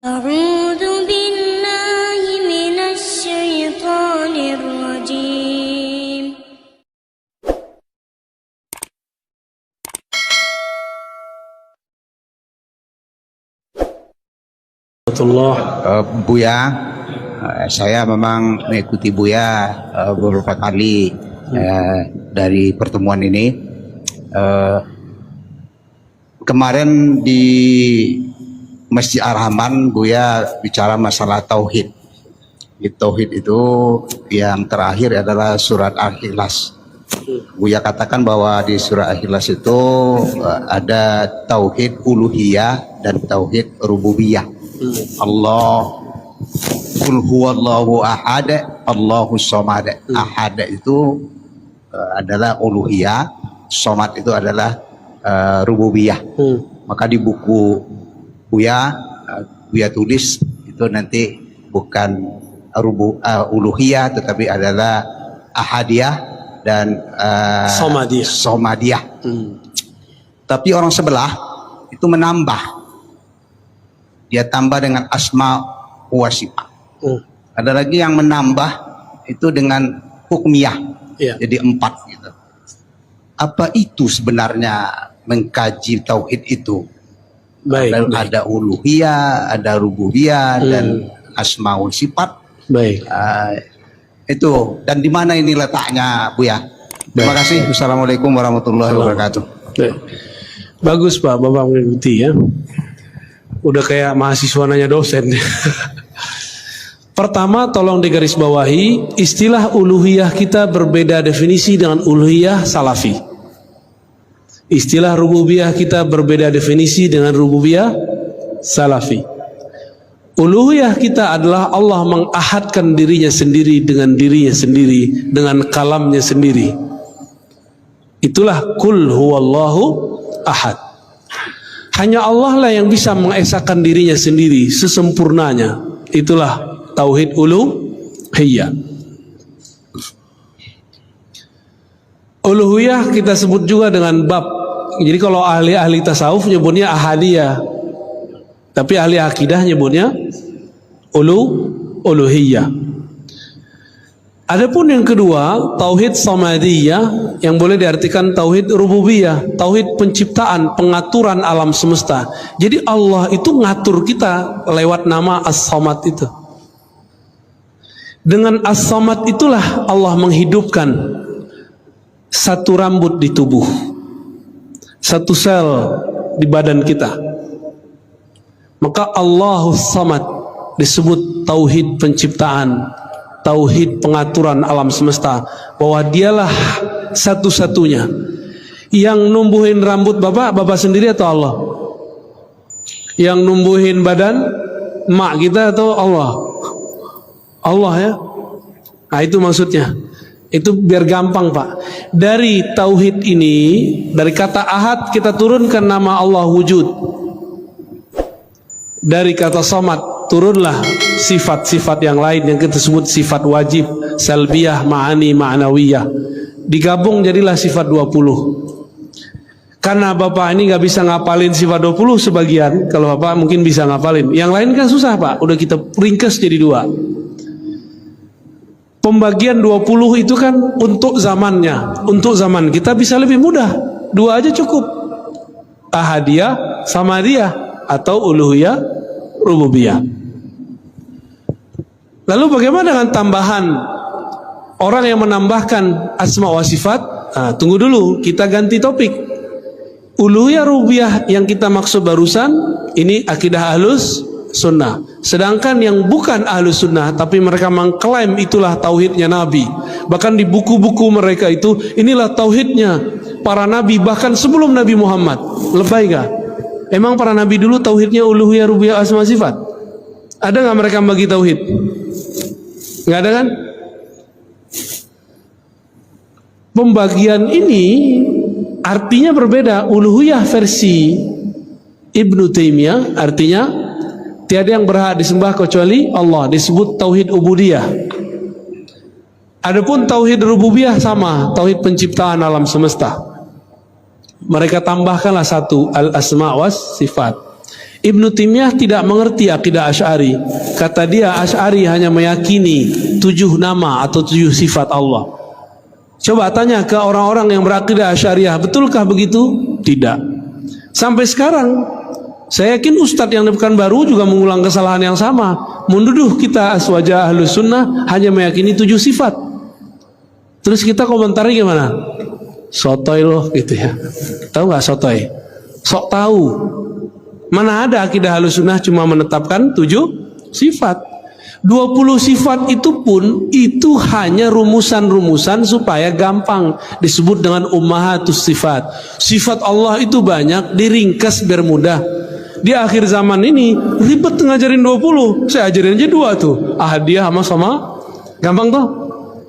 أعوذ بالله من الشيطان الرجيم. Buya, saya memang mengikuti Buya beberapa kali dari pertemuan ini. Kemarin di Masjid Ar-Rahman Buya bicara masalah tauhid. Tauhid itu yang terakhir adalah surat Al-Ikhlas. Buya katakan bahwa di surat Al-Ikhlas itu ada tauhid uluhiyah dan tauhid rububiyah. Allah, qul huwallahu ahad, Allahus samad. Ahad itu adalah uluhiyah, samad itu adalah rububiyah. Maka di buku Buya tulis itu nanti bukan uluhiyah tetapi adalah ahadiyah dan somadiyah. Tapi orang sebelah itu menambah. Dia tambah dengan asma wa sifat. Ada lagi yang menambah itu dengan hukmiyah. Jadi 4 gitu. Apa itu sebenarnya mengkaji tauhid itu? Ada uluhiyah, ada rububiyah dan asma wa sifat. Itu, dan di mana ini letaknya, Buya? Terima kasih. Assalamualaikum warahmatullahi wabarakatuh. Bagus Pak, Bapak mengikuti ya. Udah kayak mahasiswa nanya dosen. Pertama, tolong digarisbawahi, istilah uluhiyah kita berbeda definisi dengan uluhiyah salafi. Istilah rububiyah kita berbeda definisi dengan rububiyah salafi. Uluhiyah kita adalah Allah mengahadkan dirinya sendiri, dengan kalamnya sendiri. Itulah kul huwallahu ahad. Hanya Allah lah yang bisa mengesahkan dirinya sendiri sesempurnanya. Itulah tauhid uluhiyah. Uluhiyah kita sebut juga dengan bab. Jadi kalau ahli-ahli tasawuf nyebutnya ahadiyah, tapi ahli akidah nyebutnya uluhiyah. Adapun yang kedua, tauhid samadiyah, yang boleh diartikan tauhid rububiyah, tauhid penciptaan, pengaturan alam semesta. Jadi Allah itu ngatur kita lewat nama As-Samad itu. Dengan As-Samad itulah Allah menghidupkan satu rambut di tubuh, satu sel di badan kita. Maka Allahus Samad disebut tauhid penciptaan, tauhid pengaturan alam semesta, bahwa dialah satu-satunya yang numbuhin rambut bapak sendiri atau Allah? Yang numbuhin badan mak kita atau Allah? Allah ya. Nah itu maksudnya. Itu biar gampang Pak. Dari tauhid ini, dari kata ahad kita turunkan nama Allah wujud. Dari kata samad turunlah sifat-sifat yang lain yang kita sebut sifat wajib, salbiyah, ma'ani, ma'nawiyah. Digabung jadilah sifat 20. Karena Bapak ini gak bisa ngapalin sifat 20 sebagian, kalau Bapak mungkin bisa ngapalin. Yang lain kan susah Pak, udah kita ringkas jadi 2. Pembagian 20 itu kan untuk zamannya. Untuk zaman kita bisa lebih mudah, 2 aja cukup. Ahadiyah, samadiyah, atau uluhiyah, rububiyah. Lalu bagaimana dengan tambahan orang yang menambahkan asma wa sifat? Nah, tunggu dulu, kita ganti topik. Uluhiyah rububiyah yang kita maksud barusan ini akidah ahlus sunnah. Sedangkan yang bukan ahlus sunnah tapi mereka mengklaim itulah tauhidnya Nabi. Bahkan di buku-buku mereka itu inilah tauhidnya para nabi bahkan sebelum Nabi Muhammad. Lebay gak? Emang para nabi dulu tauhidnya uluhiyah rububiyah asma sifat? Ada nggak mereka bagi tauhid? Nggak ada kan? Pembagian ini artinya berbeda. Uluhiyah versi Ibnu Taimiyah artinya tiada yang berhak disembah kecuali Allah, disebut tauhid ubudiyah. Adapun tauhid rububiyah sama, tauhid penciptaan alam semesta. Mereka tambahkanlah satu, al-asma was sifat. Ibnu Taimiyah tidak mengerti akidah Asy'ari. Kata dia, Asy'ari hanya meyakini 7 nama atau 7 sifat Allah. Coba tanya ke orang-orang yang berakidah Asy'ariyah, betulkah begitu? Tidak. Sampai sekarang saya yakin ustadz yang bukan baru juga mengulang kesalahan yang sama, menuduh kita aswaja ahlus sunnah hanya meyakini 7 sifat. Terus kita komentarnya gimana? Sotoy loh gitu ya. Tahu nggak sotoy? Sok tahu. Mana ada akidah ahlus sunnah cuma menetapkan 7 sifat. 20 sifat itu pun itu hanya rumusan-rumusan supaya gampang, disebut dengan ummahatus sifat. Sifat Allah itu banyak, diringkas biar mudah. Di akhir zaman ini ribet ngajarin 20, saya ajarin aja 2 tuh, ahadiyah sama gampang toh.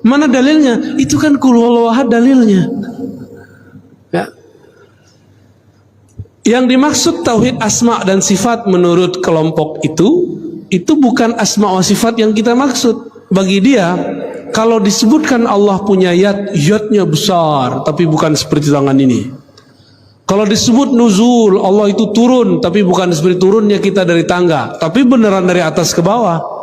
Mana dalilnya? Itu kan qul huwallahu ahad dalilnya. Ya. Yang dimaksud tauhid asma dan sifat menurut kelompok itu bukan asma wa sifat yang kita maksud. Bagi dia, kalau disebutkan Allah punya yadnya besar, tapi bukan seperti tangan ini. Kalau disebut nuzul, Allah itu turun, tapi bukan seperti turunnya kita dari tangga, tapi beneran dari atas ke bawah.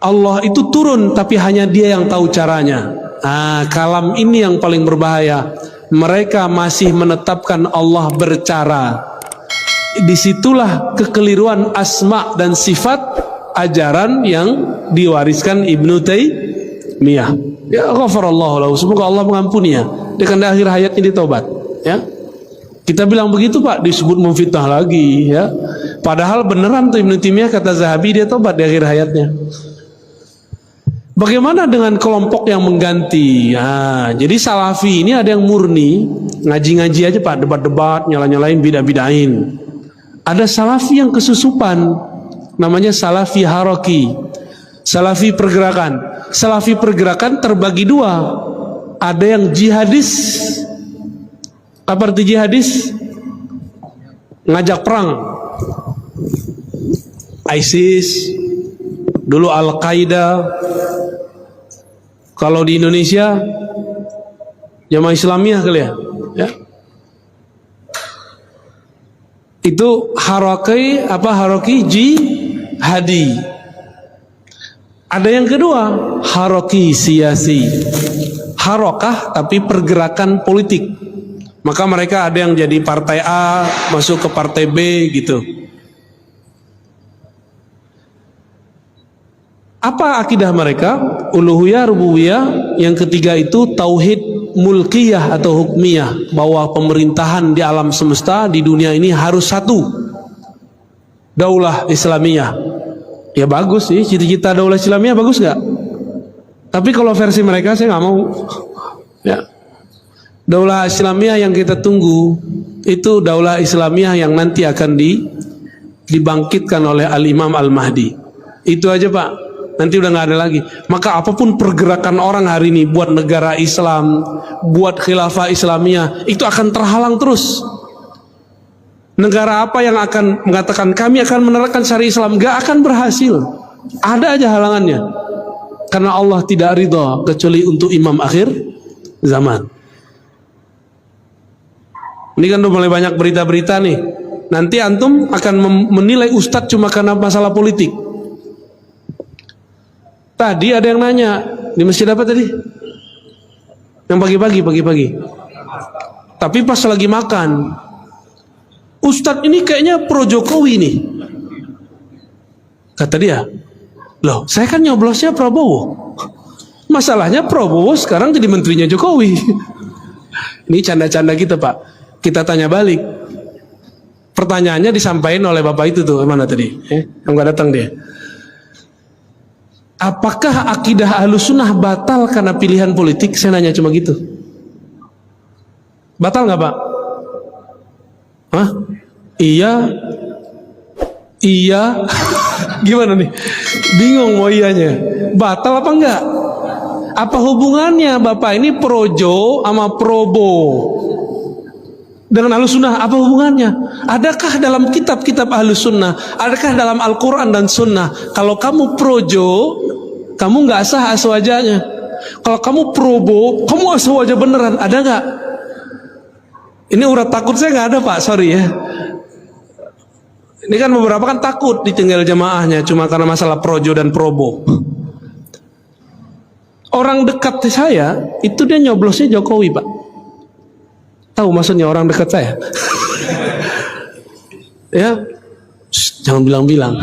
Allah itu turun, tapi hanya dia yang tahu caranya. Nah, kalam ini yang paling berbahaya. Mereka masih menetapkan Allah bercara. Disitulah kekeliruan asma dan sifat ajaran yang diwariskan Ibnu Taimiyah. Ya ghafarallahu lahu, semoga Allah mengampuninya. Dia kan di akhir hayatnya ditaubat, ya. Kita bilang begitu Pak, disebut memfitnah lagi, ya. Padahal beneran tuh Ibnu Taimiyah, kata Zahabi, dia taubat di akhir hayatnya. Bagaimana dengan kelompok yang mengganti? Nah, jadi Salafi ini ada yang murni, ngaji-ngaji aja Pak, debat-debat, nyala-nyalain, bidah-bidahin. Ada Salafi yang kesusupan, namanya Salafi Haraki, Salafi pergerakan. Salafi pergerakan terbagi 2. Ada yang jihadis. Apa arti jihadis? Ngajak perang. ISIS, dulu Al-Qaeda. Kalau di Indonesia Jamaah Islamiyah kali ya. Itu haraki jihadi. Ada yang kedua, haraki siyasi. Harakah tapi pergerakan politik. Maka mereka ada yang jadi partai A masuk ke partai B gitu. Apa akidah mereka? Uluhiyah, rububiyah. Yang ketiga itu tauhid mulkiyah atau hukmiyah, bahwa pemerintahan di alam semesta di dunia ini harus satu, daulah Islamiyah. Ya bagus sih, cita-cita daulah Islamiyah bagus nggak? Tapi kalau versi mereka saya nggak mau. Ya, daulah Islamiyah yang kita tunggu itu daulah Islamiyah yang nanti akan dibangkitkan oleh Al-Imam Al-Mahdi. Itu aja Pak. Nanti udah nggak ada lagi. Maka apapun pergerakan orang hari ini buat negara Islam, buat khilafah Islamiyah, itu akan terhalang terus. Negara apa yang akan mengatakan kami akan menerapkan syariat Islam, nggak akan berhasil. Ada aja halangannya. Karena Allah tidak ridha kecuali untuk imam akhir zaman. Ini kan udah mulai banyak berita-berita nih. Nanti antum akan menilai ustadz cuma karena masalah politik. Tadi ada yang nanya di masjid apa tadi? Yang pagi-pagi. Tapi pas lagi makan, ustadz ini kayaknya pro Jokowi nih. Kata dia, loh saya kan nyoblosnya Prabowo. Masalahnya Prabowo sekarang jadi menterinya Jokowi. Ini canda-canda kita Pak. Kita tanya balik. Pertanyaannya disampaikan oleh bapak itu tuh, mana tadi? Yang gak datang dia. Apakah akidah Ahlussunnah batal karena pilihan politik? Saya nanya cuma gitu. Batal nggak Pak? Hah? Iya. Gimana nih? Bingung mau iyanya. Batal apa enggak? Apa hubungannya Bapak ini projo sama probo dengan Ahlussunnah? Apa hubungannya? Adakah dalam kitab-kitab Ahlussunnah, adakah dalam Al-Quran dan Sunnah, kalau kamu projo, kamu nggak sah aswajanya. Kalau kamu probo, kamu aswaja beneran. Ada nggak? Ini urat takut saya nggak ada Pak, sorry ya. Ini kan beberapa kan takut ditinggal jamaahnya cuma karena masalah projo dan probo. Orang dekat saya itu dia nyoblosnya Jokowi, Pak. Tahu maksudnya orang dekat saya? Ya, jangan bilang-bilang.